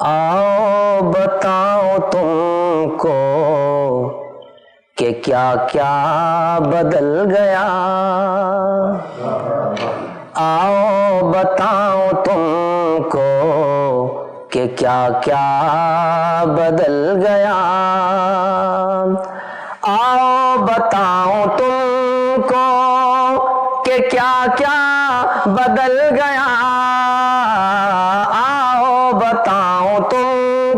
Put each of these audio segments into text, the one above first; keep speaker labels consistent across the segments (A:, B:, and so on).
A: آؤ بتاؤں تم کو کہ کیا کیا بدل گیا، آؤ بتاؤں تم کو کہ کیا کیا بدل گیا، آؤ بتاؤں تم کو کہ کیا کیا بدل گیا، آؤ بتاؤں تم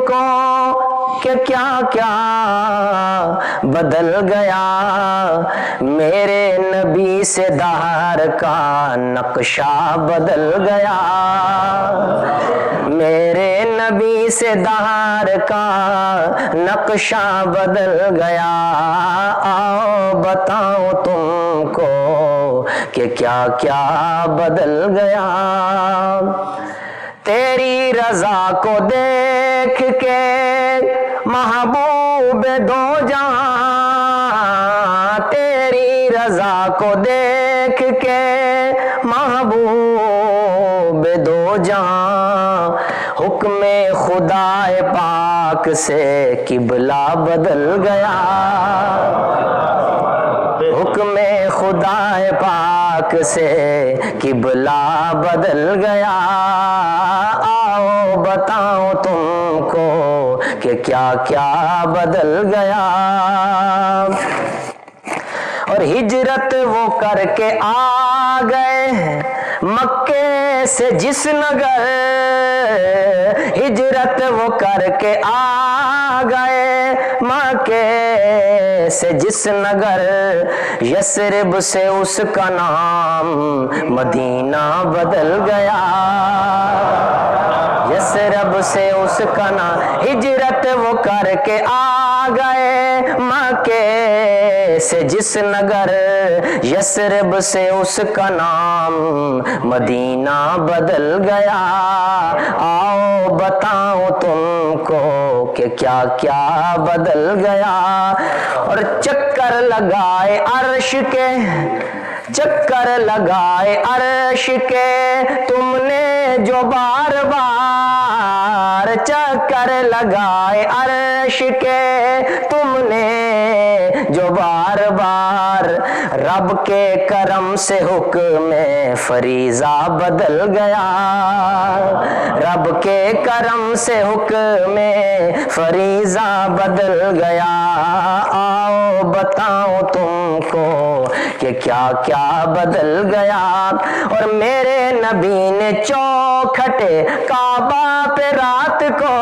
A: کو کہ کیا کیا بدل گیا، میرے نبی سے دہر کا نقشہ بدل گیا، میرے نبی سے دہر کا نقشہ بدل گیا، آؤ بتاؤں تم کو کہ کیا کیا بدل گیا، تیری رضا کو دیکھ کے محبوب دو جہاں، تیری رضا کو دیکھ کے محبوب دو جہاں، حکم خدا پاک سے قبلہ بدل گیا، حکم خدا پاک سے قبلہ بدل گیا، آؤ بتاؤں تم کو کہ کیا کیا بدل گیا، اور ہجرت وہ کر کے آ گئے مکے سے جس نگر، ہجرت وہ کر کے آ گئے مکے سے جس نگر، یثرب سے اس کا نام مدینہ بدل گیا، یثرب سے اس کا نام، ہجرت وہ کر کے آ گئے مکے سے جس نگر، یثرب سے اس کا نام مدینہ بدل گیا، آؤ بتاؤں تم کو کہ کیا کیا بدل گیا، اور چکر لگائے عرش کے، چکر لگائے عرش کے تم نے جو بار بار، چکر لگائے عرش کے تم نے جو بار بار، رب کے کرم سے حکم فریضہ بدل گیا، رب کے کرم سے حکم فریضہ بدل گیا، آؤ بتاؤں تم کو کہ کیا کیا بدل گیا، اور میرے نبی نے چوکھٹے کعبہ پہ رات کو،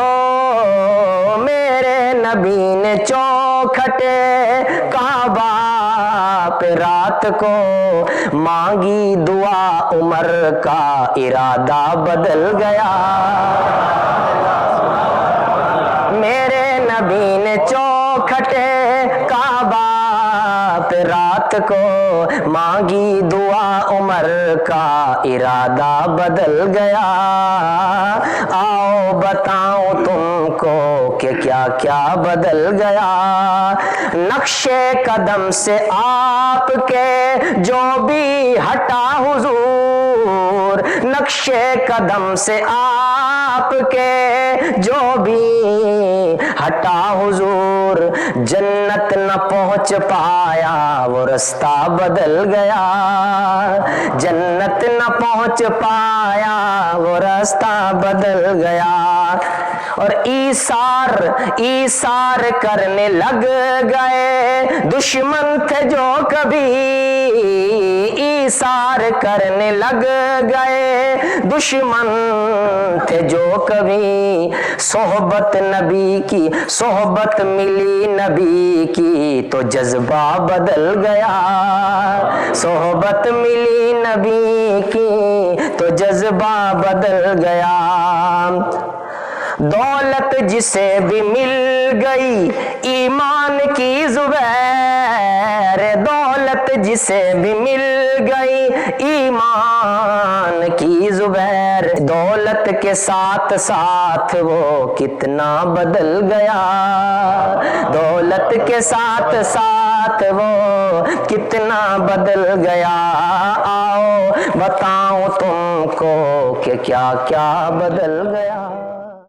A: میرے نبی نے چوکھٹے کعبہ پہ رات کو مانگی دعا، عمر کا ارادہ بدل گیا، میرے نبی نے چوکھٹے کعبہ پہ رات کو مانگی دعا، عمر کا ارادہ بدل گیا، آؤ بتاؤں تم کو کہ کیا کیا بدل گیا، نقش قدم سے آپ کے جو بھی ہٹا حضور، نقش قدم سے آپ کے جو بھی ہٹا حضور، جنت نہ پہنچ پایا وہ رستہ بدل گیا، جنت نہ پہنچ پایا وہ رستہ بدل گیا، اور ایثار کرنے لگ گئے دشمن تھے جو کبھی، ایثار کرنے لگ گئے دشمن تھے جو کبھی، صحبت نبی کی، صحبت ملی نبی کی تو جذبہ بدل گیا، صحبت ملی نبی کی تو جذبہ بدل گیا، دولت جسے بھی مل گئی ایمان کی زبیر، دولت جسے بھی مل گئی ایمان کی زبیر، دولت کے ساتھ ساتھ وہ کتنا بدل گیا، دولت کے ساتھ ساتھ وہ کتنا بدل گیا، آؤ بتاؤں تم کو کہ کیا کیا بدل گیا۔